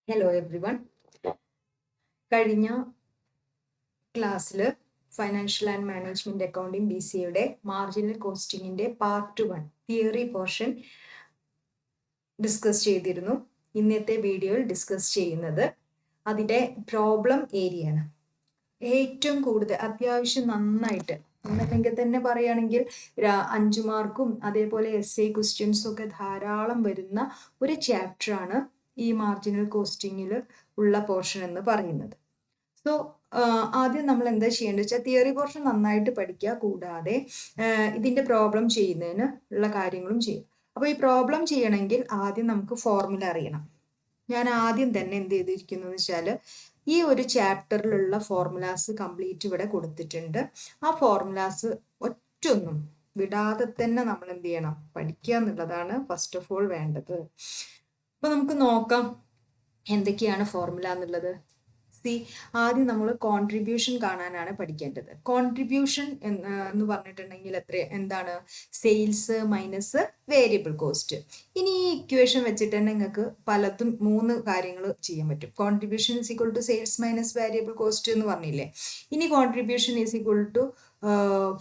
Hello every one. കഴിഞ്ഞ ക്ലാസ്സിൽ financial and management accounting BCA marginal കോസ്റ്റിംഗിന്റെ പാർട്ട് 1 തിയറി പോർഷൻ ഡിസ്കസ് ചെയ്തിരുന്നു. ഇന്നത്തെ വീഡിയോയിൽ ഡിസ്കസ് ചെയ്യുന്നത് അതിൻ്റെ പ്രോബ്ലം ഏരിയ ആണ്. ഏറ്റവും കൂടുതൽ അത്യാവശ്യം നന്നായിട്ട് എന്നല്ലെങ്കിൽ തന്നെ പറയുകയാണെങ്കിൽ 5 മാർക്കും അതേപോലെ essay ക്വസ്റ്റ്യൻസും ഒക്കെ ധാരാളം വരുന്ന ഒരു ചാപ്റ്ററാണ് ഈ മാർജിനൽ കോസ്റ്റിങ്ങിൽ ഉള്ള പോർഷൻ എന്ന് പറയുന്നത്. സോ ആദ്യം നമ്മൾ എന്താ ചെയ്യേണ്ടത് വെച്ചാൽ തിയറി പോർഷൻ നന്നായിട്ട് പഠിക്കുക, കൂടാതെ ഇതിൻ്റെ പ്രോബ്ലം ചെയ്യുന്നതിന് ഉള്ള കാര്യങ്ങളും ചെയ്യും. അപ്പോൾ ഈ പ്രോബ്ലം ചെയ്യണമെങ്കിൽ ആദ്യം നമുക്ക് ഫോർമുല അറിയണം. ഞാൻ ആദ്യം തന്നെ എന്ത് ചെയ്തിരിക്കുന്നു എന്ന് വെച്ചാൽ ഈ ഒരു ചാപ്റ്ററിലുള്ള ഫോർമുലാസ് കംപ്ലീറ്റ് ഇവിടെ കൊടുത്തിട്ടുണ്ട്. ആ ഫോർമുലാസ് ഒറ്റൊന്നും വിടാതെ തന്നെ നമ്മൾ എന്ത് ചെയ്യണം, പഠിക്കുക എന്നുള്ളതാണ് ഫസ്റ്റ് ഓഫ് ഓൾ വേണ്ടത്. അപ്പൊ നമുക്ക് നോക്കാം എന്തൊക്കെയാണ് ഫോർമുല എന്നുള്ളത്. ആദ്യം നമ്മൾ കോൺട്രിബ്യൂഷൻ കാണാനാണ് പഠിക്കേണ്ടത്. കോൺട്രിബ്യൂഷൻ എന്ന് പറഞ്ഞിട്ടുണ്ടെങ്കിൽ എന്താണ്? Sales minus variable cost. ഇനി ഈ ഇക്വേഷൻ വെച്ചിട്ട് തന്നെ നിങ്ങൾക്ക് പലതും 3 കാര്യങ്ങൾ ചെയ്യാൻ പറ്റും. Contribution is equal to sales minus variable cost എന്ന് പറഞ്ഞില്ലേ. ഇനി contribution is equal to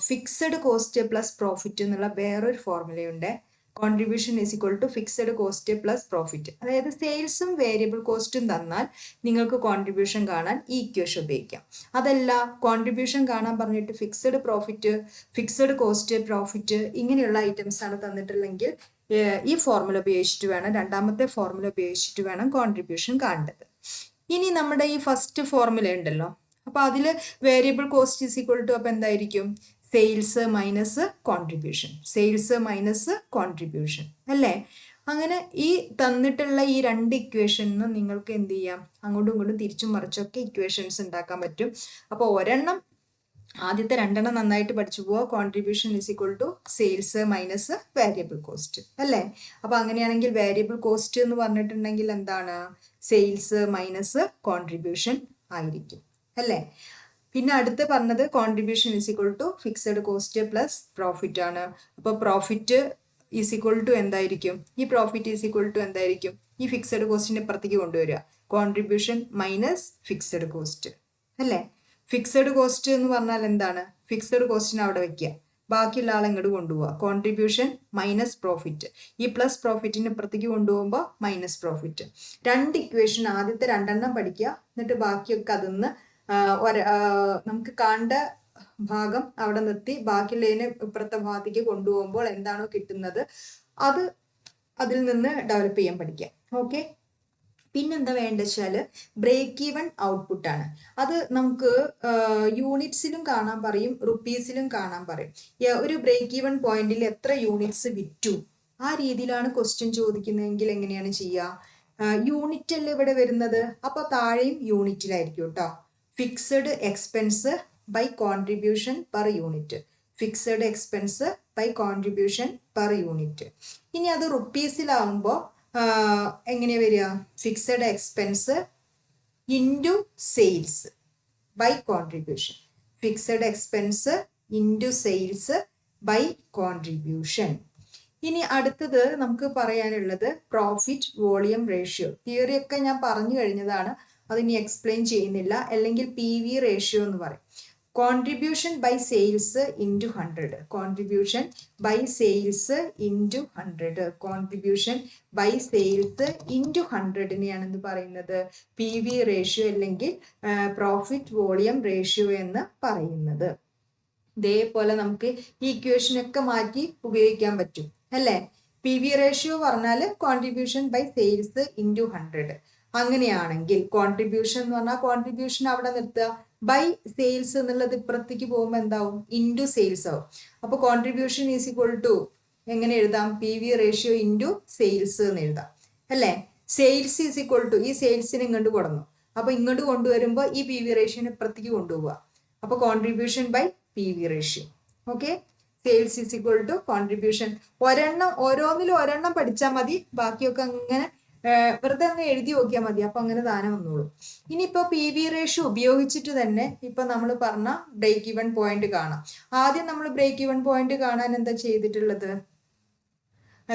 fixed cost plus profit എന്നുള്ള വേറൊരു ഫോർമുലയുണ്ട്. Contribution is equal to fixed cost plus profit. അതായത് സെയിൽസും വേരിയബിൾ കോസ്റ്റും തന്നാൽ നിങ്ങൾക്ക് കോൺട്രിബ്യൂഷൻ കാണാൻ ഈ ഇക്വേഷൻ ഉപയോഗിക്കാം. അതല്ല, കോൺട്രിബ്യൂഷൻ കാണാൻ പറഞ്ഞിട്ട് fixed profit, fixed cost, profit ഇങ്ങനെയുള്ള ഐറ്റംസ് ആണ് തന്നിട്ടുള്ളെങ്കിൽ ഈ ഫോർമുല ഉപയോഗിച്ചിട്ട് വേണം, രണ്ടാമത്തെ ഫോർമുല ഉപയോഗിച്ചിട്ട് വേണം കോൺട്രിബ്യൂഷൻ കാണേണ്ടത്. ഇനി നമ്മുടെ ഈ ഫസ്റ്റ് ഫോർമുല ഉണ്ടല്ലോ, അപ്പോൾ അതിൽ variable cost is equal to അപ്പോൾ എന്തായിരിക്കും? Sales minus contribution, sales minus contribution അല്ലേ. അങ്ങനെ ഈ തന്നിട്ടുള്ള ഈ 2 ഇക്വേഷനും നിങ്ങൾക്ക് എന്ത് ചെയ്യാം, അങ്ങോട്ടും ഇങ്ങോട്ടും തിരിച്ചും മറിച്ചൊക്കെ ഇക്വേഷൻസ് ഉണ്ടാക്കാൻ പറ്റും. അപ്പോൾ ആദ്യത്തെ 2 നന്നായിട്ട് പഠിച്ചു പോവുക. Contribution is equal to sales minus variable cost അല്ലേ. അപ്പോൾ അങ്ങനെയാണെങ്കിൽ വേരിയബിൾ കോസ്റ്റ് എന്ന് പറഞ്ഞിട്ടുണ്ടെങ്കിൽ എന്താണ്? സെയിൽസ് മൈനസ് കോൺട്രിബ്യൂഷൻ ആയിരിക്കും അല്ലേ. പിന്നെ അടുത്ത് പറഞ്ഞത് contribution is equal to fixed cost plus profit ആണ്. അപ്പോൾ പ്രോഫിറ്റ് ഈസ് ഈക്വൽ ടു എന്തായിരിക്കും? ഈ പ്രോഫിറ്റ് ഈസ് ഈക്വൽ ടു എന്തായിരിക്കും? ഈ ഫിക്സഡ് കോസ്റ്റിന്റെ അപ്പുറത്തേക്ക് കൊണ്ടുവരിക. കോൺട്രിബ്യൂഷൻ മൈനസ് ഫിക്സഡ് കോസ്റ്റ് അല്ലേ. ഫിക്സഡ് കോസ്റ്റ് എന്ന് പറഞ്ഞാൽ എന്താണ്? ഫിക്സഡ് കോസ്റ്റിനെ അവിടെ വെക്കുക, ബാക്കിയുള്ള ആളെ ഇങ്ങോട്ട് കൊണ്ടുപോവുക. കോൺട്രിബ്യൂഷൻ മൈനസ് പ്രോഫിറ്റ്, ഈ പ്ലസ് പ്രോഫിറ്റിന് ഇപ്പുറത്തേക്ക് കൊണ്ടുപോകുമ്പോൾ മൈനസ് പ്രോഫിറ്റ്. 2 ഇക്വേഷൻ ആദ്യത്തെ 2 പഠിക്കുക, എന്നിട്ട് ബാക്കിയൊക്കെ അതിന്ന് നമുക്ക് കാണേണ്ട ഭാഗം അവിടെ നിർത്തി ബാക്കിയുള്ളതിനെ ഇപ്പുറത്തെ ഭാഗത്തേക്ക് കൊണ്ടുപോകുമ്പോൾ എന്താണോ കിട്ടുന്നത് അത് അതിൽ നിന്ന് ഡെവലപ്പ് ചെയ്യാൻ പഠിക്കാം. ഓക്കെ. പിന്നെന്താ വേണ്ട വെച്ചാൽ ബ്രേക്ക് ഈവൻ ഔട്ട്പുട്ടാണ്. അത് നമുക്ക് യൂണിറ്റ്സിലും കാണാൻ പറയും, റുപ്പീസിലും കാണാൻ പറയും. ഒരു ബ്രേക്ക് ഈവൻ പോയിന്റിൽ എത്ര യൂണിറ്റ്സ് വിറ്റു, ആ രീതിയിലാണ് ക്വസ്റ്റ്യൻ ചോദിക്കുന്നതെങ്കിൽ എങ്ങനെയാണ് ചെയ്യുക? യൂണിറ്റ് അല്ലേ ഇവിടെ വരുന്നത്, അപ്പോൾ താഴെയും യൂണിറ്റിലായിരിക്കും കേട്ടോ. Fixed expense by contribution per unit, fixed expense by contribution per unit. ഇനി അത് റുപ്പീസിലാവുമ്പോൾ എങ്ങനെയാ വരിക? Fixed expense into sales by contribution, fixed expense into sales by contribution. ഇനി അടുത്തത് നമുക്ക് പറയാനുള്ളത് പ്രോഫിറ്റ് വോളിയം റേഷ്യോ. തിയറി ഒക്കെ ഞാൻ പറഞ്ഞു കഴിഞ്ഞതാണ്, അതിനി എക്സ്പ്ലെയിൻ ചെയ്യുന്നില്ല. അല്ലെങ്കിൽ PV റേഷ്യോ എന്ന് പറയും. Contribution by sales into 100, contribution by sales into 100, contribution by sales into 100നെയാണ് എന്ന് പറയുന്നത് PV റേഷ്യോ അല്ലെങ്കിൽ പ്രോഫിറ്റ് വോളിയം റേഷ്യോ എന്ന് പറയുന്നത്. ഇതേപോലെ നമുക്ക് ഈ ഇക്വേഷനൊക്കെ മാറ്റി ഉപയോഗിക്കാൻ പറ്റും അല്ലേ. PV റേഷ്യോ പറഞ്ഞാൽ കോൺട്രിബ്യൂഷൻ ബൈ സെയിൽസ് ഇൻറ്റു 100. അങ്ങനെയാണെങ്കിൽ കോൺട്രിബ്യൂഷൻ എന്ന് പറഞ്ഞാൽ കോൺട്രിബ്യൂഷൻ അവിടെ നിർത്തുക, ബൈ സെയിൽസ് എന്നുള്ളത് ഇപ്പുറത്തേക്ക് പോകുമ്പോൾ എന്താവും? ഇൻറ്റു സെയിൽസ് ആവും. അപ്പോൾ കോൺട്രിബ്യൂഷൻ ഈസ് ഈക്വൽ ടു എങ്ങനെ എഴുതാം? PV റേഷ്യോ ഇൻറ്റു സെയിൽസ് എന്ന് എഴുതാം അല്ലേ. സെയിൽസ് ഈസ് ഈക്വൽ ടു, ഈ സെയിൽസിന് ഇങ്ങോട്ട് കൊടുന്നു, അപ്പോൾ ഇങ്ങോട്ട് കൊണ്ടുവരുമ്പോൾ ഈ PV റേഷ്യോനെ ഇപ്പുറത്തേക്ക് കൊണ്ടുപോവുക. അപ്പോൾ contribution by PV ratio. Okay. Sales is equal to contribution. ഓരോന്നിലും ഒരെണ്ണം പഠിച്ചാൽ മതി, ബാക്കിയൊക്കെ അങ്ങനെ വെറുതെ ഒന്ന് എഴുതി നോക്കിയാൽ മതി, അപ്പൊ അങ്ങനെ താനം വന്നോളൂ. ഇനിയിപ്പോ PV റേഷ്യോ ഉപയോഗിച്ചിട്ട് തന്നെ ഇപ്പൊ നമ്മൾ പറഞ്ഞ ബ്രേക്ക് ഈവൻ പോയിന്റ് കാണാം. ആദ്യം നമ്മൾ ബ്രേക്ക് ഈവൻ പോയിന്റ് കാണാൻ എന്താ ചെയ്തിട്ടുള്ളത്?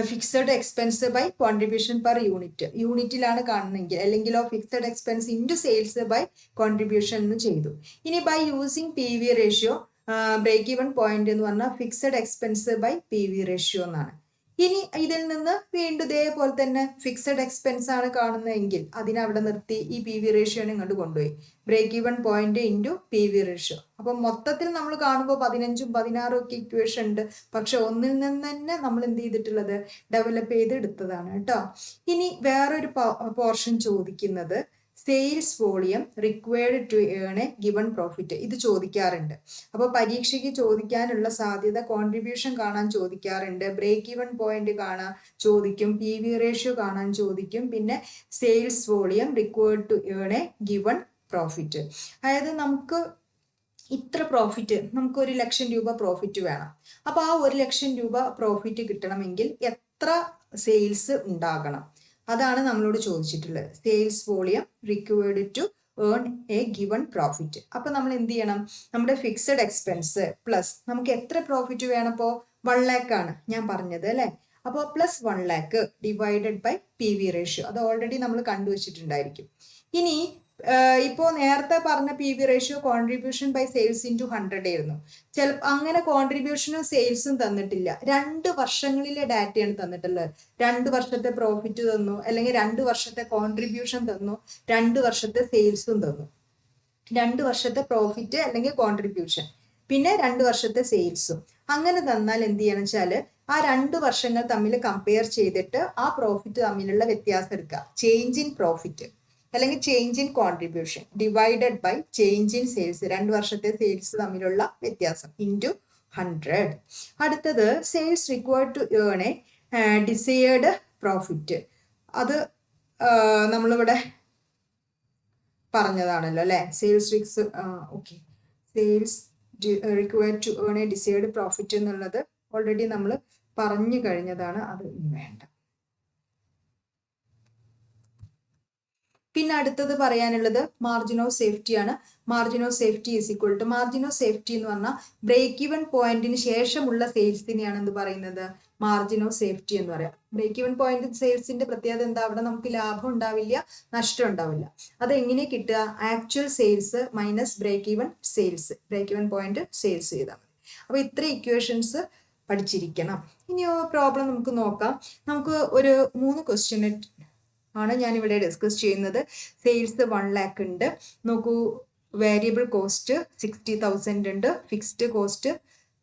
Fixed expense by contribution per unit, യൂണിറ്റിലാണ് കാണുന്നതെങ്കിൽ, അല്ലെങ്കിലോ fixed expense into sales by contribution എന്ന് ചെയ്തു. ഇനി by using PV ratio break even point എന്ന് പറഞ്ഞാൽ fixed expense by PV ratio എന്നാണ്. ഇനി ഇതിൽ നിന്ന് വീണ്ടും ഇതേപോലെ തന്നെ ഫിക്സഡ് എക്സ്പെൻസ് ആണ് കാണുന്നതെങ്കിൽ അതിനവിടെ നിർത്തി ഈ PV റേഷ്യോനെ ഇങ്ങോട്ട് കൊണ്ടുപോയി break even point into PV ratio. അപ്പം മൊത്തത്തിൽ നമ്മൾ കാണുമ്പോൾ 15ഉം 16ഉം ഒക്കെ ഇക്വേഷൻ ഉണ്ട്, പക്ഷെ ഒന്നിൽ നിന്ന് തന്നെ നമ്മൾ എന്ത് ചെയ്തിട്ടുള്ളത് ഡെവലപ്പ് ചെയ്ത് എടുത്തതാണ് കേട്ടോ. ഇനി വേറൊരു പോർഷൻ ചോദിക്കുന്നത് sales volume required to earn a given profit, ഇത് ചോദിക്കാറുണ്ട്. അപ്പോൾ പരീക്ഷയ്ക്ക് ചോദിക്കാനുള്ള സാധ്യത കോൺട്രിബ്യൂഷൻ കാണാൻ ചോദിക്കാറുണ്ട്, ബ്രേക്ക് ഈവൻ പോയിന്റ് കാണാൻ ചോദിക്കും, PV റേഷ്യോ കാണാൻ ചോദിക്കും, പിന്നെ sales volume required to earn a given profit. അതായത് നമുക്ക് ഇത്ര പ്രോഫിറ്റ്, നമുക്ക് 1 ലക്ഷം രൂപ പ്രോഫിറ്റ് വേണം. അപ്പോൾ ആ 1 ലക്ഷം രൂപ പ്രോഫിറ്റ് കിട്ടണമെങ്കിൽ എത്ര സെയിൽസ് ഉണ്ടാകണം, അതാണ് നമ്മളോട് ചോദിച്ചിട്ടുള്ളത്. Sales volume required to earn a given profit. അപ്പൊ നമ്മൾ എന്ത് ചെയ്യണം, നമ്മുടെ ഫിക്സഡ് എക്സ്പെൻസ് പ്ലസ് നമുക്ക് എത്ര പ്രോഫിറ്റ് വേണം, ഇപ്പോൾ 1 lakh ആണ് ഞാൻ പറഞ്ഞത് അല്ലേ. അപ്പോൾ plus 1 lakh divided by PV ratio, അത് ഓൾറെഡി നമ്മൾ കണ്ടുവച്ചിട്ടുണ്ടായിരിക്കും. ഇനി ഇപ്പോൾ നേരത്തെ പറഞ്ഞ PV ratio contribution by sales into 100 ആയിരുന്നു. അങ്ങനെ കോൺട്രിബ്യൂഷനും സെയിൽസും തന്നിട്ടില്ല, 2 വർഷങ്ങളിലെ ഡാറ്റയാണ് തന്നിട്ടുള്ളത്. 2 വർഷത്തെ പ്രോഫിറ്റ് തന്നു, അല്ലെങ്കിൽ 2 വർഷത്തെ കോൺട്രിബ്യൂഷൻ തന്നു, 2 വർഷത്തെ സെയിൽസും തന്നു. 2 വർഷത്തെ പ്രോഫിറ്റ് അല്ലെങ്കിൽ കോൺട്രിബ്യൂഷൻ, പിന്നെ 2 വർഷത്തെ സെയിൽസും അങ്ങനെ തന്നാൽ എന്ത് ചെയ്യണം വെച്ചാൽ ആ 2 വർഷങ്ങൾ തമ്മിൽ കമ്പയർ ചെയ്തിട്ട് ആ പ്രോഫിറ്റ് തമ്മിലുള്ള വ്യത്യാസം എടുക്കുക, ചേഞ്ച് ഇൻ പ്രോഫിറ്റ് അല്ലെങ്കിൽ change in contribution divided by change in sales, 2 വർഷത്തെ സെയിൽസ് തമ്മിലുള്ള വ്യത്യാസം ഇൻറ്റു 100. അടുത്തത് sales required to earn a desired profit, അത് നമ്മളിവിടെ പറഞ്ഞതാണല്ലോ അല്ലേ. Sales okay, sales required to earn a desired profit എന്നുള്ളത് ഓൾറെഡി നമ്മൾ പറഞ്ഞു കഴിഞ്ഞതാണ്, അത് വേണ്ട. പിന്നെ അടുത്തത് പറയാനുള്ളത് മാർജിൻ ഓഫ് സേഫ്റ്റി ആണ്. Margin of safety is equal to, margin of safety എന്ന് പറഞ്ഞാൽ ബ്രേക്ക് ഈവൻ പോയിന്റിന് ശേഷമുള്ള സെയിൽസിനെയാണ് എന്ത് പറയുന്നത്, മാർജിൻ ഓഫ് സേഫ്റ്റി എന്ന് പറയാം. ബ്രേക്ക് ഈവൻ പോയിന്റ് സെയിൽസിന്റെ പ്രത്യേകത എന്താ, അവിടെ നമുക്ക് ലാഭം ഉണ്ടാവില്ല, നഷ്ടം ഉണ്ടാവില്ല. അത് എങ്ങനെ കിട്ടുക, actual sales minus break even sales, break even point sales ചെയ്താൽ മതി. അപ്പോൾ ഇത്ര ഇക്വേഷൻസ് പഠിച്ചിരിക്കണം. ഇനി പ്രോബ്ലം നമുക്ക് നോക്കാം. നമുക്ക് ഒരു 3 ക്വസ്റ്റ്യൻ ആണ് ഞാനിവിടെ ഡിസ്കസ് ചെയ്യുന്നത്. സെയിൽസ് 1 lakh ഉണ്ട്. നോക്കൂ, വേരിയബിൾ കോസ്റ്റ് 60,000 ഉണ്ട്, ഫിക്സ്ഡ് കോസ്റ്റ്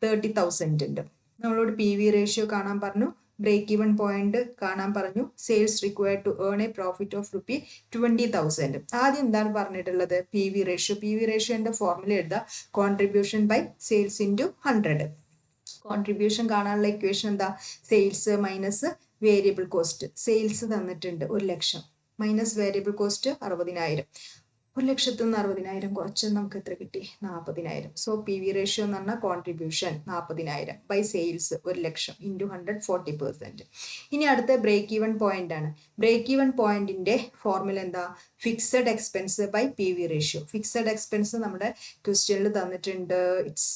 30,000 ഉണ്ട്. നമ്മളോട് PV റേഷ്യോ കാണാൻ പറഞ്ഞു, ബ്രേക്ക് ഈവൻ പോയിന്റ് കാണാൻ പറഞ്ഞു, sales required to earn a profit of ₹20,000. ആദ്യം എന്താണ് പറഞ്ഞിട്ടുള്ളത്, PV റേഷ്യോ. PV റേഷ്യോന്റെ ഫോർമുല എഴുതുക, contribution by sales into 100. Contribution കാണാനുള്ള ഇക്വേഷൻ എന്താ, sales minus variable cost. Sales തന്നിട്ടുണ്ട് 1 ലക്ഷം മൈനസ് വേരിയബിൾ കോസ്റ്റ് 60,000. 1 ലക്ഷത്തിൽ നിന്ന് 60,000 കുറച്ച് നമുക്ക് എത്ര കിട്ടി, 40,000. സോ PV റേഷ്യോ എന്ന് പറഞ്ഞാൽ contribution 40,000 by sales 1 lakh into 100 40%. ഇനി അടുത്ത ബ്രേക്ക് ഈവൻ പോയിന്റ് ആണ്. ബ്രേക്ക് ഈവൻ പോയിന്റിന്റെ ഫോർമുല എന്താ, fixed expense by PV ratio. Fixed expense നമ്മുടെ ക്വസ്റ്റ്യനിൽ തന്നിട്ടുണ്ട്, it's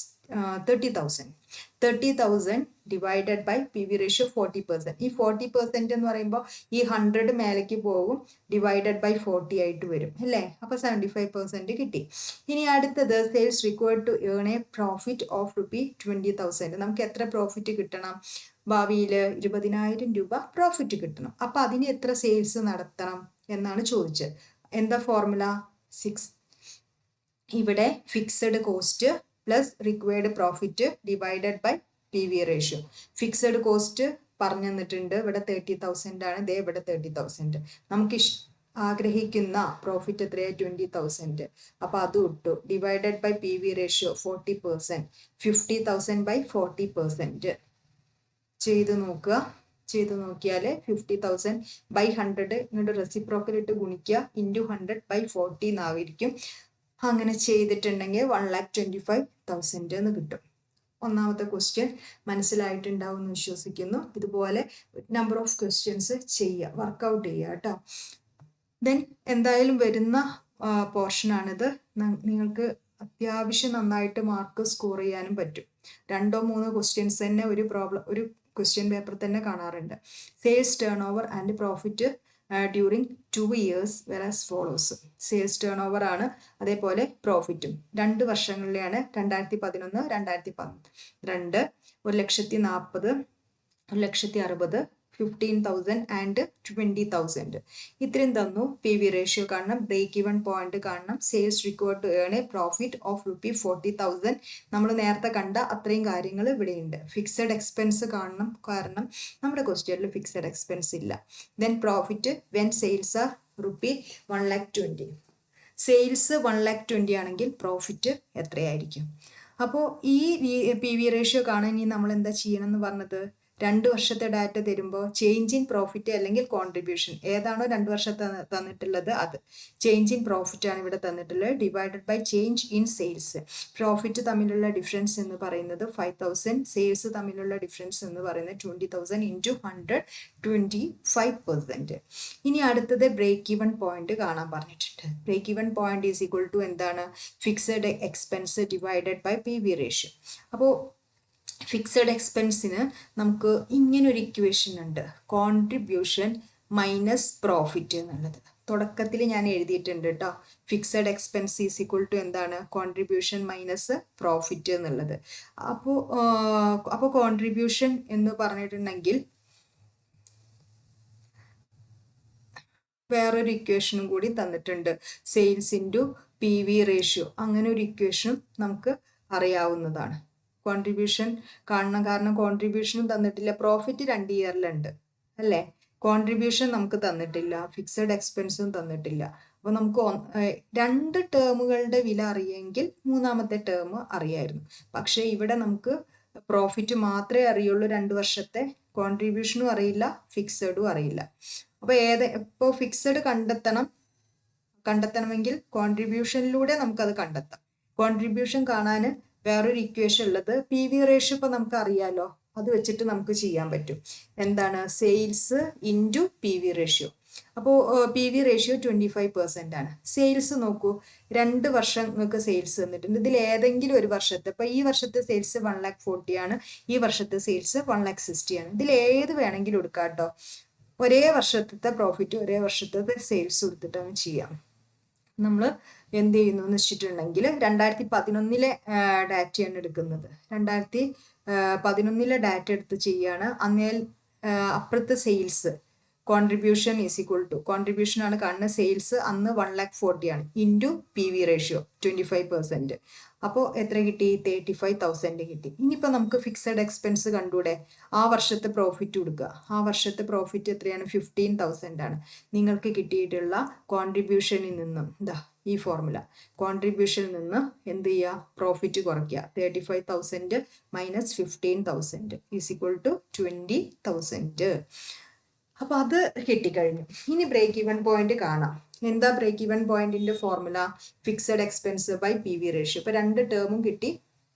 30,000 divided by PV ratio 40%. ഈ 40% എന്ന് പറയുമ്പോൾ ഈ 100 മേലേക്ക് പോകും, ഡിവൈഡഡ് ബൈ 40 ആയിട്ട് വരും അല്ലേ. അപ്പോൾ 75% കിട്ടി. ഇനി അടുത്തത് sales required to earn a profit of ₹20,000. നമുക്ക് എത്ര പ്രോഫിറ്റ് കിട്ടണം, ഭാവിയിൽ 20,000 രൂപ പ്രോഫിറ്റ് കിട്ടണം. അപ്പോൾ അതിന് എത്ര സെയിൽസ് നടത്തണം എന്നാണ് ചോദിച്ചത്. എന്താ ഫോർമുല, 6 ഇവിടെ fixed cost plus required profit divided by PV ratio. Fixed cost പറഞ്ഞു തന്നിട്ടുണ്ട്, ഇവിടെ 30,000 ആണ്, ഇതേ ഇവിടെ 30,000. നമുക്ക് ആഗ്രഹിക്കുന്ന പ്രോഫിറ്റ് എത്രയാണ്, 20,000. അപ്പോൾ അത് ഇട്ടു, divided by PV ratio 40%, 50,000 by 40% ചെയ്ത് നോക്കുക. ചെയ്ത് നോക്കിയാൽ 50,000 ബൈ 100 ഇങ്ങോട്ട് റെസിപ്രോക്കൽ ഇട്ട് ഗുണിക്കുക, ഇൻറ്റു 100 ബൈ 40 എന്നായിരിക്കും. അങ്ങനെ ചെയ്തിട്ടുണ്ടെങ്കിൽ 1,25,000 എന്ന് കിട്ടും. ഒന്നാമത്തെ ക്വസ്റ്റ്യൻ മനസ്സിലായിട്ടുണ്ടാവും എന്ന് വിശ്വസിക്കുന്നു. ഇതുപോലെ നമ്പർ ഓഫ് ക്വസ്റ്റ്യൻസ് ചെയ്യുക, വർക്കൗട്ട് ചെയ്യുക കേട്ടോ. ദെൻ എന്തായാലും വരുന്ന പോർഷനാണിത്. നിങ്ങൾക്ക് അത്യാവശ്യം നന്നായിട്ട് മാർക്ക് സ്കോർ ചെയ്യാനും പറ്റും. 2 or 3 ക്വസ്റ്റ്യൻസ് തന്നെ ഒരു ക്വസ്റ്റ്യൻ പേപ്പർ തന്നെ കാണാറുണ്ട്. Sales turn over and profit during 2 years വെറാസ് follows. Sales turn over ആണ്, അതേപോലെ പ്രോഫിറ്റും 2 വർഷങ്ങളിലെയാണ്. 2011, 2012 1,40,000, 1,60,000, 15,000 ആൻഡ് 20,000. ഇത്രയും തന്നു. പി വി റേഷ്യോ കാണണം, ബ്രേക്ക് ഈവൺ പോയിന്റ് കാണണം, sales required to earn a profit of ₹40,000. നമ്മൾ നേരത്തെ കണ്ട അത്രയും കാര്യങ്ങൾ ഇവിടെയുണ്ട്. ഫിക്സഡ് എക്സ്പെൻസ് കാണണം, കാരണം നമ്മുടെ ക്വസ്റ്റ്യനിൽ ഫിക്സഡ് എക്സ്പെൻസ് ഇല്ല. Then profit when sales are ₹1,20,000. Sales 1,20,000 ആണെങ്കിൽ പ്രോഫിറ്റ് എത്രയായിരിക്കും? അപ്പോൾ ഈ പി വി റേഷ്യോ കാണാൻ ഇനി നമ്മൾ എന്താ ചെയ്യണം എന്ന് പറഞ്ഞത്, 2 വർഷത്തെ ഡാറ്റ തരുമ്പോൾ ചേഞ്ച് ഇൻ പ്രോഫിറ്റ് അല്ലെങ്കിൽ കോൺട്രിബ്യൂഷൻ ഏതാണോ 2 വർഷത്തെ തന്നിട്ടുള്ളത് അത് ചേഞ്ച് ഇൻ പ്രോഫിറ്റ് ആണ് ഇവിടെ തന്നിട്ടുള്ളത്, divided by change in sales. Profit തമ്മിലുള്ള ഡിഫറൻസ് എന്ന് പറയുന്നത് 5,000, സെയിൽസ് തമ്മിലുള്ള ഡിഫറൻസ് എന്ന് പറയുന്നത് 20,000 ഇൻറ്റു 100, 25%. ഇനി അടുത്തത് ബ്രേക്ക് ഈവൺ പോയിന്റ് കാണാൻ പറഞ്ഞിട്ടുണ്ട്. Break even point is equal to എന്താണ്? Fixed expense divided by P V ratio. അപ്പോൾ ഫിക്സഡ് എക്സ്പെൻസിന് നമുക്ക് ഇങ്ങനൊരു ഇക്വേഷൻ ഉണ്ട്, കോൺട്രിബ്യൂഷൻ മൈനസ് പ്രോഫിറ്റ് എന്നുള്ളത്. തുടക്കത്തിൽ ഞാൻ എഴുതിയിട്ടുണ്ട് കേട്ടോ. Fixed expense is equal to എന്താണ്? കോൺട്രിബ്യൂഷൻ മൈനസ് പ്രോഫിറ്റ് എന്നുള്ളത്. അപ്പോൾ കോൺട്രിബ്യൂഷൻ എന്ന് പറഞ്ഞിട്ടുണ്ടെങ്കിൽ വേറൊരു ഇക്വേഷനും കൂടി തന്നിട്ടുണ്ട്, sales into P V ratio. അങ്ങനെ ഒരു ഇക്വേഷനും നമുക്ക് അറിയാവുന്നതാണ്. കോൺട്രിബ്യൂഷൻ കാണണം, കാരണം കോൺട്രിബ്യൂഷനും തന്നിട്ടില്ല. പ്രോഫിറ്റ് 2 ഇയറിലുണ്ട് അല്ലേ, കോൺട്രിബ്യൂഷൻ നമുക്ക് തന്നിട്ടില്ല, ഫിക്സഡ് എക്സ്പെൻസും തന്നിട്ടില്ല. അപ്പോൾ നമുക്ക് 2 ടേമുകളുടെ വില അറിയെങ്കിൽ 3ാമത്തെ ടേം അറിയായിരുന്നു. പക്ഷേ ഇവിടെ നമുക്ക് പ്രോഫിറ്റ് മാത്രമേ അറിയുള്ളൂ 2 വർഷത്തെ, കോൺട്രിബ്യൂഷനും അറിയില്ല, ഫിക്സഡും അറിയില്ല. അപ്പോൾ ഇപ്പോൾ ഫിക്സഡ് കണ്ടെത്തണമെങ്കിൽ കോൺട്രിബ്യൂഷനിലൂടെ നമുക്കത് കണ്ടെത്താം. കോൺട്രിബ്യൂഷൻ കാണാൻ വേറൊരു ഇക്വേഷൻ ഉള്ളത്, പി വി റേഷ്യോ ഇപ്പോൾ നമുക്ക് അറിയാലോ, അത് വെച്ചിട്ട് നമുക്ക് ചെയ്യാൻ പറ്റും. എന്താണ്? Sales into P V ratio. അപ്പോൾ പി വി റേഷ്യോ 25% ആണ്. സെയിൽസ് നോക്കൂ, 2 വർഷം നിങ്ങൾക്ക് സെയിൽസ് തന്നിട്ടുണ്ട്. ഇതിൽ ഏതെങ്കിലും ഒരു വർഷത്തെ, ഇപ്പോൾ ഈ വർഷത്തെ സെയിൽസ് 1,40,000 ആണ്, ഈ വർഷത്തെ സെയിൽസ് 1,60,000 ആണ്. ഇതിൽ ഏത് വേണമെങ്കിലും എടുക്കാം കേട്ടോ. ഒരേ വർഷത്തെ പ്രോഫിറ്റ് ഒരേ വർഷത്തെ സെയിൽസ് കൊടുത്തിട്ട് ചെയ്യാം. നമ്മൾ എന്ത് ചെയ്യുന്നു എന്ന് വെച്ചിട്ടുണ്ടെങ്കിൽ 2011 ഡാറ്റയാണ് എടുക്കുന്നത്. 2011 ഡാറ്റ എടുത്ത് ചെയ്യാണ്. അന്നേൽ അപ്പുറത്തെ sales contribution is equal to, contribution ആണ് കാണുന്നത്, സെയിൽസ് അന്ന് 1,40,000 ആണ്, ഇൻറ്റു പി വി റേഷ്യോ 25%. അപ്പോൾ എത്ര കിട്ടി? 35,000 കിട്ടി. ഇനിയിപ്പോൾ നമുക്ക് ഫിക്സഡ് എക്സ്പെൻസ് കണ്ടൂടെ? ആ വർഷത്തെ പ്രോഫിറ്റ് കൊടുക്കുക. ആ വർഷത്തെ പ്രോഫിറ്റ് എത്രയാണ്? 15,000 ആണ്. നിങ്ങൾക്ക് കിട്ടിയിട്ടുള്ള കോൺട്രിബ്യൂഷനിൽ നിന്നും ഈ ഫോർമുല, കോൺട്രിബ്യൂഷനിൽ നിന്ന് എന്ത് ചെയ്യുക? പ്രോഫിറ്റ് കുറയ്ക്കുക. 35,000 മൈനസ് 15,000 ഈസ് ഈക്വൽ ടു 20,000. അപ്പോൾ അത് കിട്ടിക്കഴിഞ്ഞു. ഇനി ബ്രേക്ക് ഈവൺ പോയിന്റ് കാണാം. എന്താ ബ്രേക്ക് ഈവൺ പോയിന്റിന്റെ formula? Fixed expense by P V ratio. ഇപ്പോൾ 2 ടേമും കിട്ടി,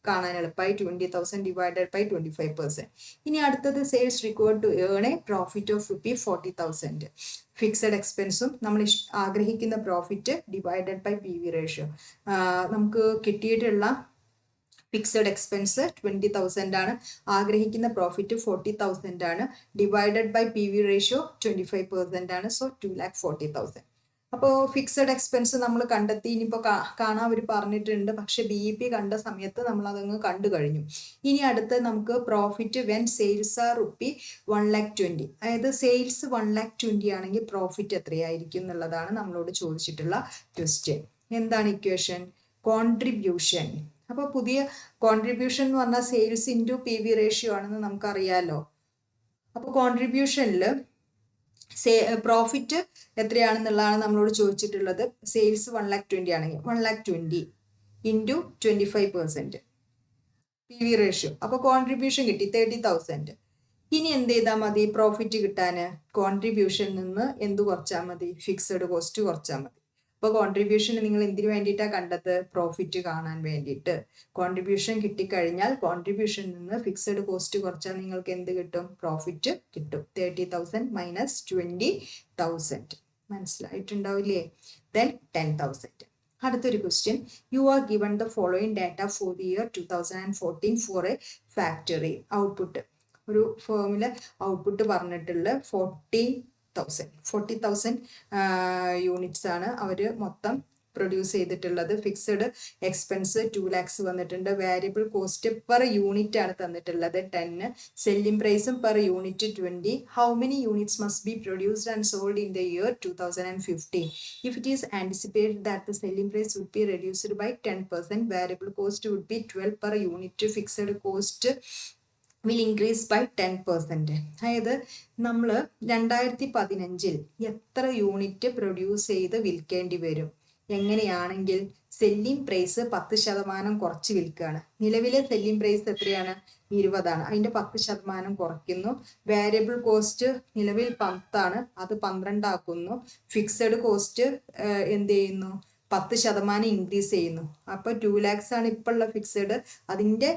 കാണാൻ എളുപ്പമായി. 20,000 ഡിവൈഡഡ് ബൈ 25%. ഇനി അടുത്തത് sales required to earn a profit of ₹40,000. Fixed എക്സ്പെൻസും നമ്മൾ ആഗ്രഹിക്കുന്ന profit divided by P V ratio. നമുക്ക് കിട്ടിയിട്ടുള്ള ഫിക്സഡ് എക്സ്പെൻസ് 20,000 ആണ്, ആഗ്രഹിക്കുന്ന പ്രോഫിറ്റ് 40,000 ആണ്, divided by P V ratio 25% ആണ്. സോ 2,40,000. അപ്പോൾ ഫിക്സഡ് എക്സ്പെൻസ് നമ്മൾ കണ്ടെത്തി. ഇനിയിപ്പോൾ കാണാൻ അവർ പറഞ്ഞിട്ടുണ്ട്, പക്ഷെ BEP കണ്ട സമയത്ത് നമ്മൾ അതങ്ങ് കണ്ടു കഴിഞ്ഞു. ഇനി അടുത്ത് നമുക്ക് പ്രോഫിറ്റ് വെൻ സെയിൽസ് ആർ ₹1,20,000, അതായത് സെയിൽസ് 1,20,000 ആണെങ്കിൽ പ്രോഫിറ്റ് എത്രയായിരിക്കും എന്നുള്ളതാണ് നമ്മളോട് ചോദിച്ചിട്ടുള്ള ക്വസ്റ്റ്യൻ. എന്താണ് ഇക്വേഷൻ? കോൺട്രിബ്യൂഷൻ. അപ്പോൾ പുതിയ കോൺട്രിബ്യൂഷൻ എന്ന് പറഞ്ഞാൽ sales into P V ratio ആണെന്ന് നമുക്കറിയാലോ. അപ്പോൾ കോൺട്രിബ്യൂഷനിൽ പ്രോഫിറ്റ് എത്രയാണെന്നുള്ളതാണ് നമ്മളോട് ചോദിച്ചിട്ടുള്ളത്. സെയിൽസ് 1,20,000 ആണെങ്കിൽ 1,20,000 ഇൻറ്റു 25% പി വി റേഷ്യോ. അപ്പോൾ കോൺട്രിബ്യൂഷൻ കിട്ടി 30,000. ഇനി എന്ത് ചെയ്താൽ മതി? പ്രോഫിറ്റ് കിട്ടാൻ കോൺട്രിബ്യൂഷനിൽ നിന്ന് എന്ത് കുറച്ചാൽ മതി? ഫിക്സഡ് കോസ്റ്റ് കുറച്ചാൽ മതി. അപ്പോൾ കോൺട്രിബ്യൂഷൻ നിങ്ങൾ എന്തിനു വേണ്ടിയിട്ടാണ് കണ്ടത്? പ്രോഫിറ്റ് കാണാൻ വേണ്ടിയിട്ട്. കോൺട്രിബ്യൂഷൻ കിട്ടിക്കഴിഞ്ഞാൽ കോൺട്രിബ്യൂഷനിൽ നിന്ന് ഫിക്സഡ് കോസ്റ്റ് കുറച്ചാൽ നിങ്ങൾക്ക് എന്ത് കിട്ടും? പ്രോഫിറ്റ് കിട്ടും. 30,000 മൈനസ് 20,000. മനസ്സിലായിട്ടുണ്ടാവില്ലേ? ദെൻ 10,000. അടുത്തൊരു question. You are given the following data for the year 2014 for a factory. Output ഒരു ഫേമിൽ ഔട്ട്പുട്ട് പറഞ്ഞിട്ടുള്ള 40,000 യൂണിറ്റ്സ് ആണ് അവർ മൊത്തം പ്രൊഡ്യൂസ് ചെയ്തിട്ടുള്ളത്. ഫിക്സഡ് എക്സ്പെൻസ് 2 lakhs വന്നിട്ടുണ്ട്. വേരിയബിൾ കോസ്റ്റ് പെർ യൂണിറ്റ് ആണ് തന്നിട്ടുള്ളത് 10. സെല്ലിംഗ് പ്രൈസും per unit 20. How many units must be produced and sold in the year 2015? If it is anticipated that the selling price would be reduced by 10%, variable cost would be 12 per unit. Fixed cost will increase by 10%. അതായത് നമ്മൾ 2015 എത്ര unit produce ചെയ്ത് വിൽക്കേണ്ടി വരും? എങ്ങനെയാണെങ്കിൽ selling price 10% കുറച്ച് വിൽക്കുകയാണ്. നിലവിലെ selling price എത്രയാണ്? 20 ആണ്. അതിൻ്റെ 10% കുറയ്ക്കുന്നു. വേരിയബിൾ കോസ്റ്റ് നിലവിൽ 10 ആണ്, അത് 12 ആക്കുന്നു. ഫിക്സഡ് കോസ്റ്റ് എന്ത് ചെയ്യുന്നു? 10% ഇൻക്രീസ് ചെയ്യുന്നു. അപ്പോൾ 2 lakhs ആണ് ഇപ്പോൾ ഉള്ള ഫിക്സഡ്, അതിൻ്റെ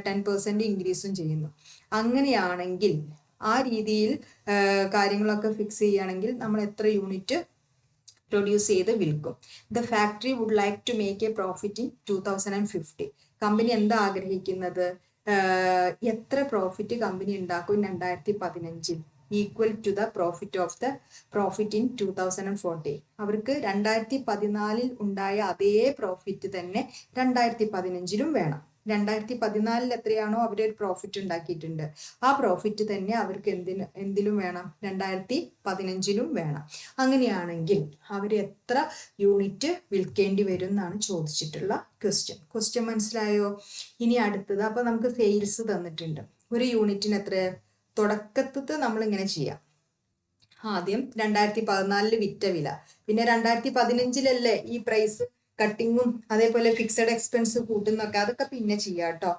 10% ഇൻക്രീസും ചെയ്യുന്നു. അങ്ങനെയാണെങ്കിൽ ആ രീതിയിൽ കാര്യങ്ങളൊക്കെ ഫിക്സ് ചെയ്യുകയാണെങ്കിൽ നമ്മൾ എത്ര യൂണിറ്റ് പ്രൊഡ്യൂസ് ചെയ്ത് വിൽക്കും? The factory would like to make a profit in 2050. Company എന്താ ആഗ്രഹിക്കുന്നത്? എത്ര പ്രോഫിറ്റ് കമ്പനി ഉണ്ടാക്കും 2015 equal to the profit in 2040. അവർക്ക് 2014 ഉണ്ടായ അതേ പ്രോഫിറ്റ് തന്നെ 2015 വേണം. 2014 എത്രയാണോ അവർ ഒരു പ്രോഫിറ്റ് ഉണ്ടാക്കിയിട്ടുണ്ട്, ആ പ്രോഫിറ്റ് തന്നെ അവർക്ക് എന്തിലും വേണം? 2015 വേണം. അങ്ങനെയാണെങ്കിൽ അവർ എത്ര യൂണിറ്റ് വിൽക്കേണ്ടി വരും എന്നാണ് ചോദിച്ചിട്ടുള്ള ക്വസ്റ്റ്യൻ. മനസ്സിലായോ? ഇനി അടുത്തത്, അപ്പൊ നമുക്ക് സെയിൽസ് തന്നിട്ടുണ്ട്. ഒരു യൂണിറ്റിന് എത്ര? തുടക്കത്തിൽ നമ്മൾ ഇങ്ങനെ ചെയ്യാം. ആദ്യം 2014 വിറ്റ വില, പിന്നെ 2015 ഈ പ്രൈസ് കട്ടിങ്ങും അതേപോലെ ഫിക്സഡ് എക്സ്പെൻസ് കൂട്ടുന്നൊക്കെ, അതൊക്കെ പിന്നെ ചെയ്യാം കേട്ടോ.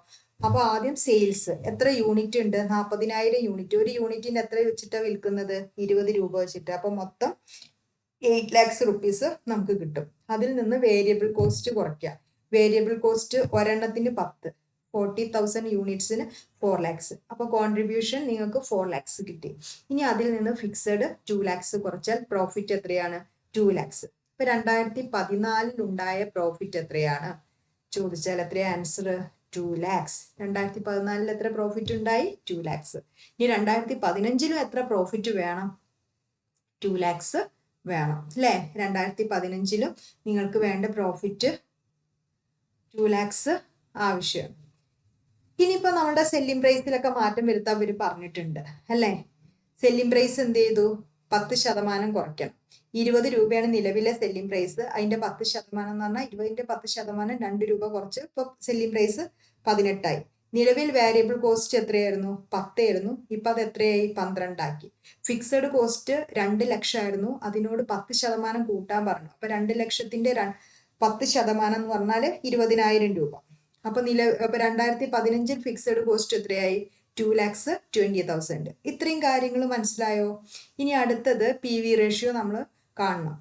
അപ്പൊ ആദ്യം സെയിൽസ് എത്ര യൂണിറ്റ് ഉണ്ട്? 40,000 യൂണിറ്റ്. ഒരു യൂണിറ്റിന് എത്ര വെച്ചിട്ടാണ് വിൽക്കുന്നത്? 20 രൂപ വെച്ചിട്ട്. അപ്പൊ മൊത്തം 8 lakhs rupees നമുക്ക് കിട്ടും. അതിൽ നിന്ന് വേരിയബിൾ കോസ്റ്റ് കുറയ്ക്കാം. വേരിയബിൾ കോസ്റ്റ് ഒരെണ്ണത്തിന് 10, 40,000 യൂണിറ്റ്സിന് 4 lakhs. അപ്പൊ കോൺട്രിബ്യൂഷൻ നിങ്ങൾക്ക് 4 lakhs കിട്ടി. ഇനി അതിൽ നിന്ന് ഫിക്സഡ് 2 lakhs കുറച്ചാൽ പ്രോഫിറ്റ് എത്രയാണ്? 2 lakhs. ഇപ്പൊ 2014 ഉണ്ടായ പ്രോഫിറ്റ് എത്രയാണ് ചോദിച്ചാൽ എത്രയാ ആൻസർ? 2 lakhs. 2014 എത്ര പ്രോഫിറ്റ് ഉണ്ടായി? 2 lakhs. ഇനി 2015 എത്ര പ്രോഫിറ്റ് വേണം? 2 lakhs വേണം അല്ലേ? 2015 നിങ്ങൾക്ക് വേണ്ട പ്രോഫിറ്റ് 2 lakhs ആവശ്യം. ഇനിയിപ്പോ നമ്മുടെ സെല്ലിംഗ് പ്രൈസിലൊക്കെ മാറ്റം വരുത്താൻ അവർ പറഞ്ഞിട്ടുണ്ട് അല്ലേ? സെല്ലിംഗ് പ്രൈസ് എന്ത് ചെയ്തു? 10% കുറയ്ക്കണം. 20 രൂപയാണ് നിലവിലെ സെല്ലിംഗ് പ്രൈസ്. അതിന്റെ 10% എന്ന് പറഞ്ഞാൽ 20ന്റെ 10% 2 രൂപ കുറച്ച് ഇപ്പൊ സെല്ലിംഗ് പ്രൈസ് 18 ആയി. നിലവിൽ വാരിയബിൾ കോസ്റ്റ് എത്രയായിരുന്നു? 10 ആയിരുന്നു. ഇപ്പൊ അത് എത്രയായി? 12 ആക്കി. ഫിക്സഡ് കോസ്റ്റ് 2 ലക്ഷം ആയിരുന്നു, അതിനോട് 10% കൂട്ടാൻ പറഞ്ഞു. അപ്പൊ 2 ലക്ഷത്തിന്റെ 10% എന്ന് പറഞ്ഞാല് 20,000 രൂപ. അപ്പൊ 2015 ഫിക്സഡ് കോസ്റ്റ് എത്രയായി? 2,20,000. ഇത്രയും കാര്യങ്ങൾ മനസ്സിലായോ? ഇനി അടുത്തത് PV റേഷ്യോ നമ്മൾ കാണണം.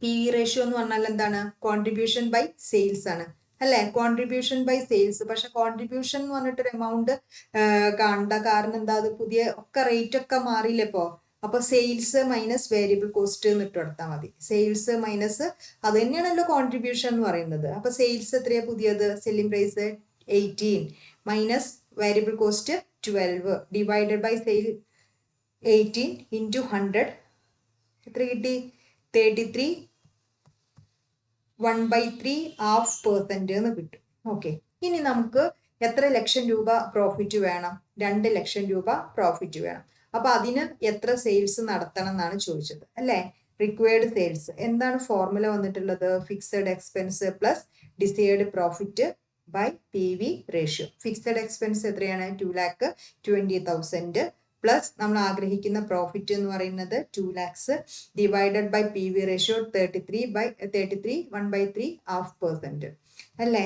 PV റേഷ്യോ എന്ന് പറഞ്ഞാൽ എന്താണ്? കോൺട്രിബ്യൂഷൻ ബൈ സെയിൽസ് ആണ് അല്ലെ? Contribution by sales. പക്ഷെ കോൺട്രിബ്യൂഷൻ എന്ന് പറഞ്ഞിട്ടൊരു എമൗണ്ട് കാണണ്ട. കാരണം എന്താ? അത് പുതിയ ഒക്കെ റേറ്റ് ഒക്കെ മാറിയില്ലേ ഇപ്പോ. അപ്പൊ സെയിൽസ് മൈനസ് വേരിയബിൾ കോസ്റ്റ് എന്ന് ഇട്ട് കൊടുത്താൽ മതി. സെയിൽസ് മൈനസ്, അത് തന്നെയാണല്ലോ കോൺട്രിബ്യൂഷൻ എന്ന് പറയുന്നത്. അപ്പൊ സെയിൽസ് എത്രയാ പുതിയത്? Selling price 18 minus variable cost 12 divided by sale 18 into 100 എത്ര കിട്ടി? 33 1/3 ½ % എന്ന് കിട്ടും. ഓക്കെ. ഇനി നമുക്ക് എത്ര ലക്ഷം രൂപ പ്രോഫിറ്റ് വേണം? 2 ലക്ഷം രൂപ പ്രോഫിറ്റ് വേണം. അപ്പൊ അതിന് എത്ര സെയിൽസ് നടത്തണം എന്നാണ് ചോദിച്ചത് അല്ലേ? Required sales. എന്താണ് ഫോർമുല വന്നിട്ടുള്ളത്? Fixed expense plus desired profit by PV ratio. Fixed expense എത്രയാണ്? 2,20,000 പ്ലസ് നമ്മൾ ആഗ്രഹിക്കുന്ന പ്രോഫിറ്റ് എന്ന് പറയുന്നത് 2 lakhs divided by PV ratio 33 1/3 ½ % അല്ലേ?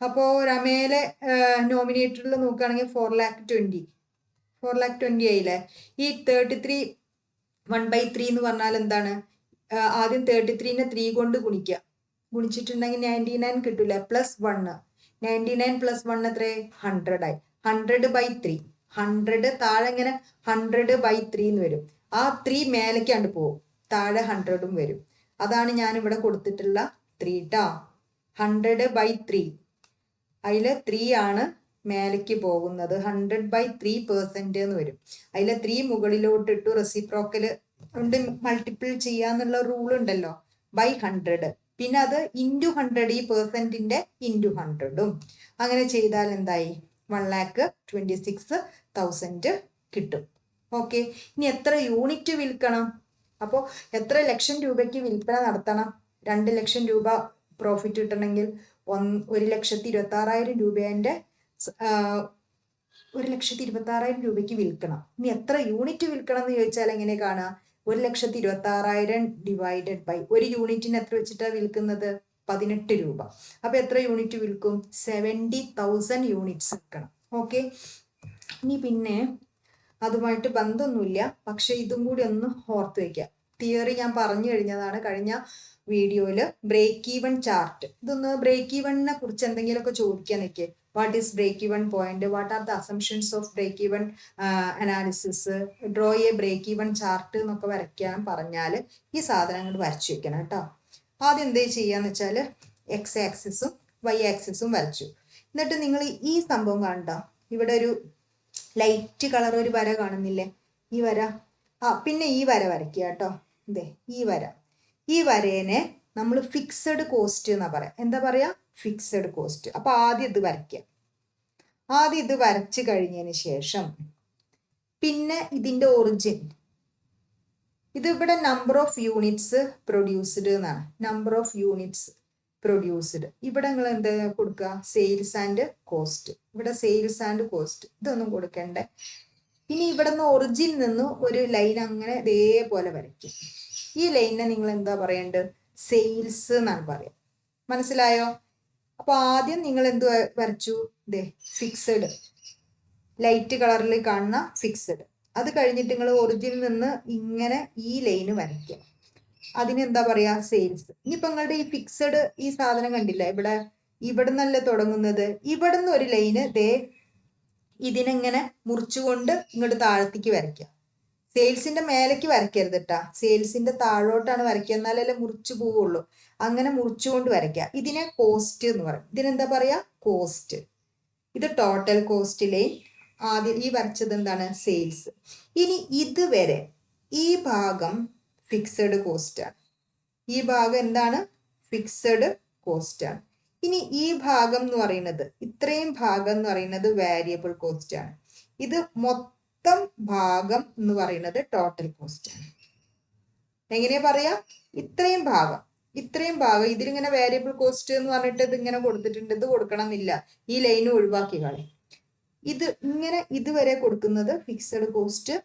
അപ്പോ രമേലെ നോമിനേറ്ററിൽ നോക്കുകയാണെങ്കിൽ 4,20,000 ആയില്ലേ? ഈ 33 1/3 എന്ന് പറഞ്ഞാൽ എന്താണ്? ആദ്യം 33നെ 3 കൊണ്ട് ഗുണിച്ചിട്ടുണ്ടെങ്കിൽ 99 കിട്ടൂല. പ്ലസ് 1, 99 പ്ലസ് 1 എത്ര? 100 ആയി. 100/3. 100 താഴെ ഇങ്ങനെ 100/3 എന്ന് വരും. ആ 3 മേലേക്കാണ്ട് പോവും, താഴെ 100ഉം വരും. അതാണ് ഞാൻ ഇവിടെ കൊടുത്തിട്ടുള്ള 3 ട്ടോ. 100/3 അതില് 3 ആണ് മേലേക്ക് പോകുന്നത് 100/3% എന്ന് വരും. അതിലെ 3 മുകളിലോട്ട് ഇട്ടു റെസിപ്രോക്കല് കൊണ്ട് മൾട്ടിപ്പിൾ ചെയ്യാന്നുള്ള റൂൾ ഉണ്ടല്ലോ, ബൈ 100. പിന്നെ അത് ഇൻറ്റു 100, ഈ പെർസെൻറ്റിൻ്റെ ഇൻറ്റു 100ഉം അങ്ങനെ ചെയ്താൽ എന്തായി 1,26,000 കിട്ടും. ഓക്കെ, ഇനി എത്ര യൂണിറ്റ് വിൽക്കണം? അപ്പോൾ എത്ര ലക്ഷം രൂപയ്ക്ക് വിൽപ്പന നടത്തണം? 2 ലക്ഷം രൂപ പ്രോഫിറ്റ് കിട്ടണമെങ്കിൽ 1,26,000 രൂപേൻ്റെ 1,26,000 രൂപയ്ക്ക് വിൽക്കണം. ഇനി എത്ര യൂണിറ്റ് വിൽക്കണം എന്ന് ചോദിച്ചാൽ എങ്ങനെ കാണുക? 1,26,000 ഡിവൈഡഡ് ബൈ, ഒരു യൂണിറ്റിന് എത്ര വെച്ചിട്ടാണ് വിൽക്കുന്നത്? 18 രൂപ. അപ്പോൾ എത്ര യൂണിറ്റ് വിൽക്കും? 70,000 യൂണിറ്റ്സ് വിൽക്കണം. ഓക്കെ, ഇനി പിന്നെ അതുമായിട്ട് ബന്ധമൊന്നുമില്ല, പക്ഷെ ഇതും കൂടി ഒന്ന് ഓർത്ത് വയ്ക്കുക. തിയറി ഞാൻ പറഞ്ഞു കഴിഞ്ഞതാണ് കഴിഞ്ഞ വീഡിയോയിൽ. ബ്രേക്ക് ഈവൺ ചാർട്ട്, ഇതൊന്ന് ബ്രേക്ക് ഈവണിനെ കുറിച്ച് എന്തെങ്കിലുമൊക്കെ ചോദിക്കാൻ നിൽക്കുക. What is break even point, what are the assumptions of break even analysis, draw a break even chart എന്നൊക്കെ വരയ്ക്കാൻ പറഞ്ഞാൽ ഈ സാധനം അങ്ങോട്ട് വരച്ചു വെക്കണം കേട്ടോ. ആദ്യം എന്തേ ചെയ്യാന്ന് വെച്ചാൽ എക്സ് ആക്സിസും വൈ ആക്സിസും വരച്ചു. എന്നിട്ട് നിങ്ങൾ ഈ സംഭവം കണ്ട, ഇവിടെ ഒരു ലൈറ്റ് കളർ ഒരു വര കാണുന്നില്ലേ, ഈ വര. പിന്നെ ഈ വര വരയ്ക്കുക കേട്ടോ. ഇതേ ഈ വര, ഈ വരേനെ നമ്മൾ ഫിക്സഡ് കോസ്റ്റ് എന്നാ പറയാം. എന്താ പറയാ? Fixed cost. അപ്പൊ ആദ്യം ഇത് വരയ്ക്കുക. ആദ്യം ഇത് വരച്ചു കഴിഞ്ഞതിന് ശേഷം പിന്നെ ഇതിന്റെ ഒറിജിൻ, ഇത് ഇവിടെ നമ്പർ ഓഫ് യൂണിറ്റ്സ് പ്രൊഡ്യൂസ്ഡ് എന്നാണ്. Number of units produced. ഇവിടെ നിങ്ങൾ എന്താ കൊടുക്കുക? Sales and cost. ഇവിടെ സെയിൽസ് ആൻഡ് കോസ്റ്റ് ഇതൊന്നും കൊടുക്കണ്ടേ. ഇനി ഇവിടെ നിന്ന് ഒറിജിൻ നിന്ന് ഒരു ലൈൻ അങ്ങനെ ഇതേപോലെ വരയ്ക്കും. ഈ ലൈനിനെ നിങ്ങൾ എന്താ പറയേണ്ടത്? സെയിൽസ് എന്നാണ് പറയാം. മനസ്സിലായോ? അപ്പൊ ആദ്യം നിങ്ങൾ എന്ത് വരച്ചു? ഇതേ ഫിക്സഡ്, ലൈറ്റ് കളറിൽ കാണുന്ന ഫിക്സഡ്. അത് കഴിഞ്ഞിട്ട് നിങ്ങൾ ഒറിജിനിൽ നിന്ന് ഇങ്ങനെ ഈ ലൈന് വരയ്ക്കുക. അതിനെന്താ പറയാ? സെയിൽസ്. ഇനിയിപ്പോ നിങ്ങളുടെ ഈ ഫിക്സഡ് ഈ സാധനം കണ്ടില്ല, ഇവിടെ നിന്നല്ലേ തുടങ്ങുന്നത്. ഇവിടെ നിന്ന് ഒരു ലൈന് ദേ ഇതിനെങ്ങനെ മുറിച്ചുകൊണ്ട് ഇങ്ങോട്ട് താഴത്തേക്ക് വരയ്ക്കുക. സെയിൽസിന്റെ മേലേക്ക് വരയ്ക്കരുത് കേട്ടാ, സെയിൽസിന്റെ താഴോട്ടാണ് വരയ്ക്കുക, എന്നാലല്ലേ മുറിച്ചു പോവുള്ളൂ. അങ്ങനെ മുറിച്ചുകൊണ്ട് വരയ്ക്കുക. ഇതിനെ കോസ്റ്റ് എന്ന് പറയും. ഇതിനെന്താ പറയാ? കോസ്റ്റ്. ഇത് ടോട്ടൽ കോസ്റ്റ് ലൈൻ. ആദ്യം ഈ വരച്ചത് എന്താണ്? സെയിൽസ്. ഇനി ഇതുവരെ ഈ ഭാഗം ഫിക്സഡ് കോസ്റ്റ് ആണ്. ഈ ഭാഗം എന്താണ്? ഫിക്സഡ് കോസ്റ്റ് ആണ്. ഇനി ഈ ഭാഗം എന്ന് പറയുന്നത്, ഇത്രയും ഭാഗം എന്ന് പറയുന്നത് വാരിയബിൾ കോസ്റ്റ് ആണ്. ഇത് മൊത്തം ഭാഗം എന്ന് പറയുന്നത് ടോട്ടൽ കോസ്റ്റ് ആണ്. എങ്ങനെയാ പറയാ? ഇത്രയും ഭാഗം ഇതിലിങ്ങനെ വാരിയബിൾ കോസ്റ്റ് എന്ന് പറഞ്ഞിട്ട് ഇത് ഇങ്ങനെ കൊടുത്തിട്ടുണ്ട്. ഇത് കൊടുക്കണം എന്നില്ല, ഈ ലൈന് ഒഴിവാക്കി കളി. ഇത് ഇങ്ങനെ ഇതുവരെ കൊടുക്കുന്നത് ഫിക്സഡ് കോസ്റ്റ്,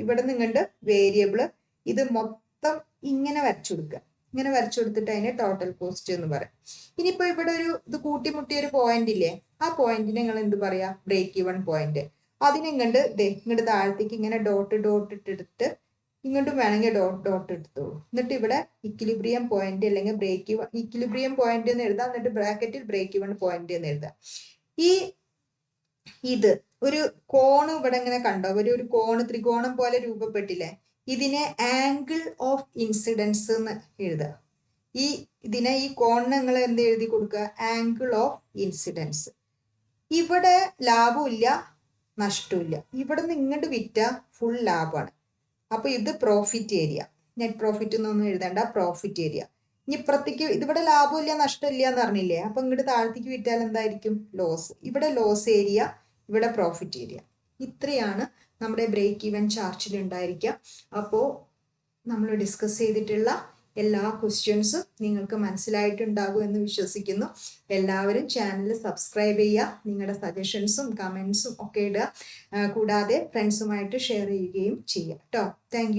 ഇവിടെ നിങ്ങളുടെ വേരിയബിള്. ഇത് മൊത്തം ഇങ്ങനെ വരച്ചു കൊടുക്കുക. ഇങ്ങനെ വരച്ചു കൊടുത്തിട്ട് അതിനെ ടോട്ടൽ കോസ്റ്റ് എന്ന് പറയാം. ഇനിയിപ്പോ ഇവിടെ ഒരു ഇത് കൂട്ടിമുട്ടിയ ഒരു പോയിന്റ് ഇല്ലേ, ആ പോയിന്റിനെ നിങ്ങൾ എന്ത് പറയാ? Break even point. അതിനെ ഇങ്ങോട്ട് താഴത്തേക്ക് ഇങ്ങനെ ഡോട്ട് ഇട്ടെടുത്ത് ഇങ്ങോട്ടും വേണമെങ്കിൽ ഡോട്ട് എടുത്തോളൂ. എന്നിട്ട് ഇവിടെ ഇക്വിലിബ്രിയം പോയിന്റ് അല്ലെങ്കിൽ ബ്രേക്ക് ഈവൺ, ഇക്വിലിബ്രിയം പോയിന്റ് എന്ന് എഴുതാം. എന്നിട്ട് ബ്രാക്കറ്റിൽ ബ്രേക്ക് ഈവൺ പോയിന്റ് എന്ന് എഴുതാം. ഇത് ഒരു കോണ് ഇവിടെ ഇങ്ങനെ കണ്ടോ? ഒരു കോണ് ത്രികോണം പോലെ രൂപപ്പെട്ടില്ലേ? ഇതിനെ ആംഗിൾ ഓഫ് ഇൻസിഡൻസ് എന്ന് എഴുതുക. ഇതിനെ ഈ കോണിനെ നിങ്ങൾ എന്ത് എഴുതി കൊടുക്കുക? Angle of incidence. ഇവിടെ ലാഭമില്ല നഷ്ടമില്ല. ഇവിടെ നിന്ന് ഇങ്ങോട്ട് വിറ്റ ഫുൾ ലാഭമാണ്. അപ്പൊ ഇത് പ്രോഫിറ്റ് ഏരിയ. നെറ്റ് പ്രോഫിറ്റ് എന്നൊന്നും എഴുതേണ്ട, പ്രോഫിറ്റ് ഏരിയ. ഇനി ഇപ്പുറത്തേക്ക് ഇതിവിടെ ലാഭമില്ല നഷ്ടമില്ല എന്ന് പറഞ്ഞില്ലേ, അപ്പൊ ഇങ്ങോട്ട് താഴത്തേക്ക് വിറ്റാൽ എന്തായിരിക്കും? ലോസ്. ഇവിടെ ലോസ് ഏരിയ, ഇവിടെ പ്രോഫിറ്റ് ഏരിയ. ഇത്രയാണ് നമ്മുടെ ബ്രേക്ക് ഈവൻ ചാർട്ടിൽ ഉണ്ടായിരിക്കുക. അപ്പോൾ നമ്മൾ ഡിസ്കസ് ചെയ്തിട്ടുള്ള എല്ലാ ക്വസ്റ്റ്യൻസും നിങ്ങൾക്ക് മനസ്സിലായിട്ടുണ്ടാകും എന്ന് വിശ്വസിക്കുന്നു. എല്ലാവരും ചാനൽ സബ്സ്ക്രൈബ് ചെയ്യുക, നിങ്ങളുടെ സജഷൻസും കമൻസും ഒക്കെ ഇടുക. കൂടാതെ ഫ്രണ്ട്സുമായിട്ട് ഷെയർ ചെയ്യുകയും ചെയ്യുക കേട്ടോ. താങ്ക്